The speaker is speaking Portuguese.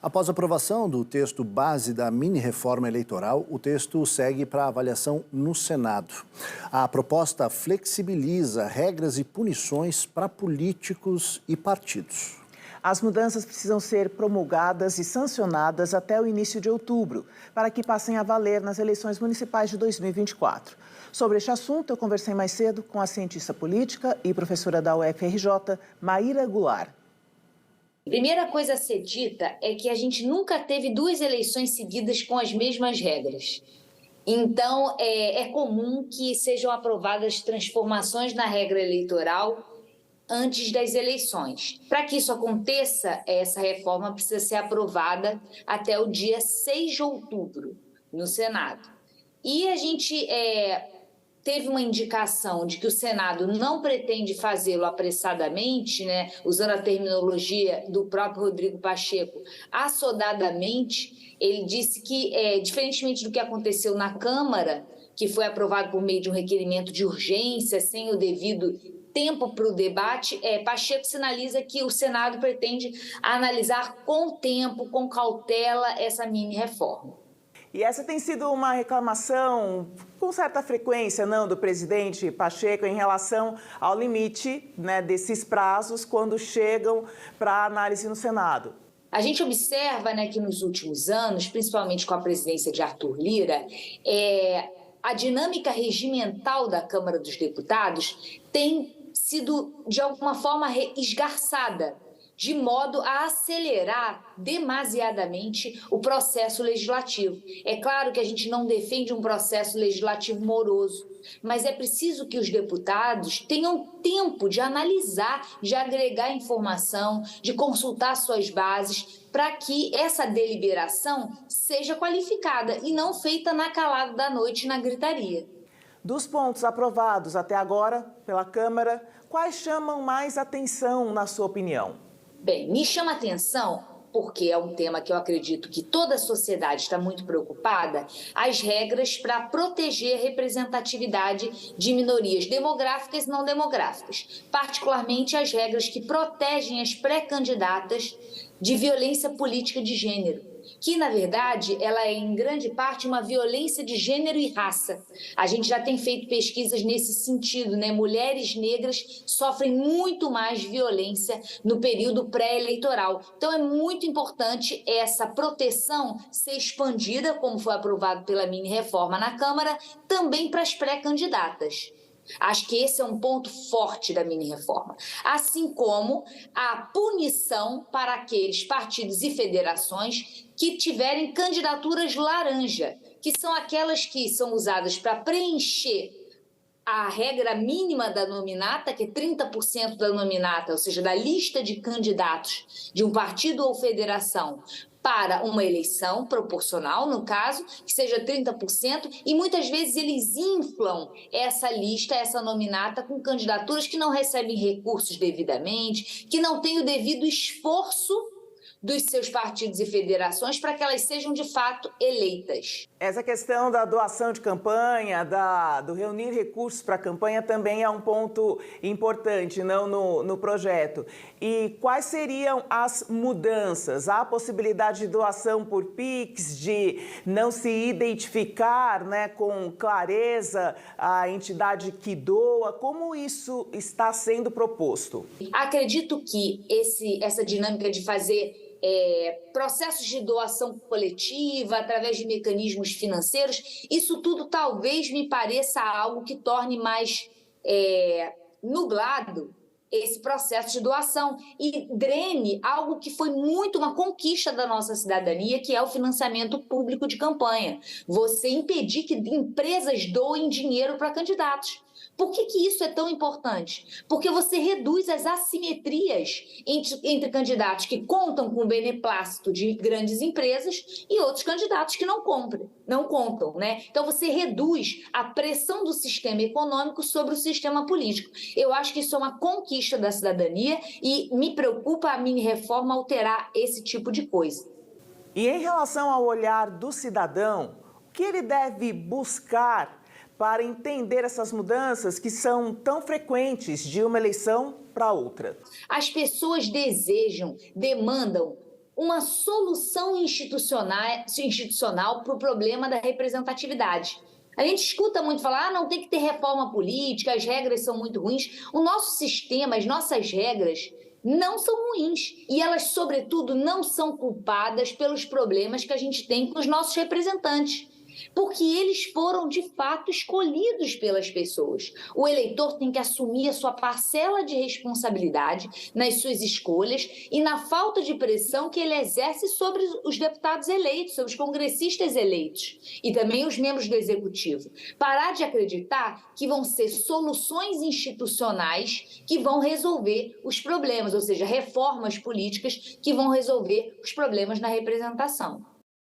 Após a aprovação do texto base da mini-reforma eleitoral, o texto segue para avaliação no Senado. A proposta flexibiliza regras e punições para políticos e partidos. As mudanças precisam ser promulgadas e sancionadas até o início de outubro, para que passem a valer nas eleições municipais de 2024. Sobre este assunto, eu conversei mais cedo com a cientista política e professora da UFRJ, Maíra Goulart. Primeira coisa a ser dita é que a gente nunca teve duas eleições seguidas com as mesmas regras. Então, é comum que sejam aprovadas transformações na regra eleitoral antes das eleições. Para que isso aconteça, essa reforma precisa ser aprovada até o dia 6 de outubro no Senado. E a gente teve uma indicação de que o Senado não pretende fazê-lo apressadamente, usando a terminologia do próprio Rodrigo Pacheco, assodadamente. Ele disse que, diferentemente do que aconteceu na Câmara, que foi aprovado por meio de um requerimento de urgência, sem o devido tempo para o debate, Pacheco sinaliza que o Senado pretende analisar com tempo, com cautela, essa mini-reforma. E essa tem sido uma reclamação com certa frequência, não, do presidente Pacheco em relação ao limite, desses prazos quando chegam para análise no Senado. A gente observa, que nos últimos anos, principalmente com a presidência de Arthur Lira, a dinâmica regimental da Câmara dos Deputados tem sido, de alguma forma, esgarçada, de modo a acelerar demasiadamente o processo legislativo. É claro que a gente não defende um processo legislativo moroso, mas é preciso que os deputados tenham tempo de analisar, de agregar informação, de consultar suas bases, para que essa deliberação seja qualificada e não feita na calada da noite, na gritaria. Dos pontos aprovados até agora pela Câmara, quais chamam mais atenção, na sua opinião? Bem, me chama a atenção, porque é um tema que eu acredito que toda a sociedade está muito preocupada, as regras para proteger a representatividade de minorias demográficas e não demográficas, particularmente as regras que protegem as pré-candidatas de violência política de gênero, que, na verdade, ela é, em grande parte, uma violência de gênero e raça. A gente já tem feito pesquisas nesse sentido, Mulheres negras sofrem muito mais violência no período pré-eleitoral. Então, é muito importante essa proteção ser expandida, como foi aprovado pela mini-reforma na Câmara, também para as pré-candidatas. Acho que esse é um ponto forte da mini-reforma, assim como a punição para aqueles partidos e federações que tiverem candidaturas laranja, que são aquelas que são usadas para preencher a regra mínima da nominata, que é 30% da nominata, ou seja, da lista de candidatos de um partido ou federação, para uma eleição proporcional, no caso, que seja 30%, e muitas vezes eles inflam essa lista, essa nominata, com candidaturas que não recebem recursos devidamente, que não têm o devido esforço dos seus partidos e federações para que elas sejam, de fato, eleitas. Essa questão da doação de campanha, do reunir recursos para a campanha também é um ponto importante, não, no projeto. E quais seriam as mudanças? Há a possibilidade de doação por Pix, de não se identificar com clareza a entidade que doa? Como isso está sendo proposto? Acredito que essa dinâmica de fazer processos de doação coletiva, através de mecanismos financeiros, isso tudo talvez me pareça algo que torne mais nublado esse processo de doação e drene algo que foi muito uma conquista da nossa cidadania, que é o financiamento público de campanha. Você impedir que empresas doem dinheiro para candidatos. Por que isso é tão importante? Porque você reduz as assimetrias entre candidatos que contam com o beneplácito de grandes empresas e outros candidatos que não contam, Então, você reduz a pressão do sistema econômico sobre o sistema político. Eu acho que isso é uma conquista da cidadania e me preocupa a mini-reforma alterar esse tipo de coisa. E em relação ao olhar do cidadão, o que ele deve buscar para entender essas mudanças que são tão frequentes de uma eleição para outra? As pessoas demandam uma solução institucional para o problema da representatividade. A gente escuta muito falar, não tem que ter reforma política, as regras são muito ruins. O nosso sistema, as nossas regras não são ruins e elas, sobretudo, não são culpadas pelos problemas que a gente tem com os nossos representantes, porque eles foram, de fato, escolhidos pelas pessoas. O eleitor tem que assumir a sua parcela de responsabilidade nas suas escolhas e na falta de pressão que ele exerce sobre os deputados eleitos, sobre os congressistas eleitos e também os membros do Executivo. Parar de acreditar que vão ser soluções institucionais que vão resolver os problemas, ou seja, reformas políticas que vão resolver os problemas na representação.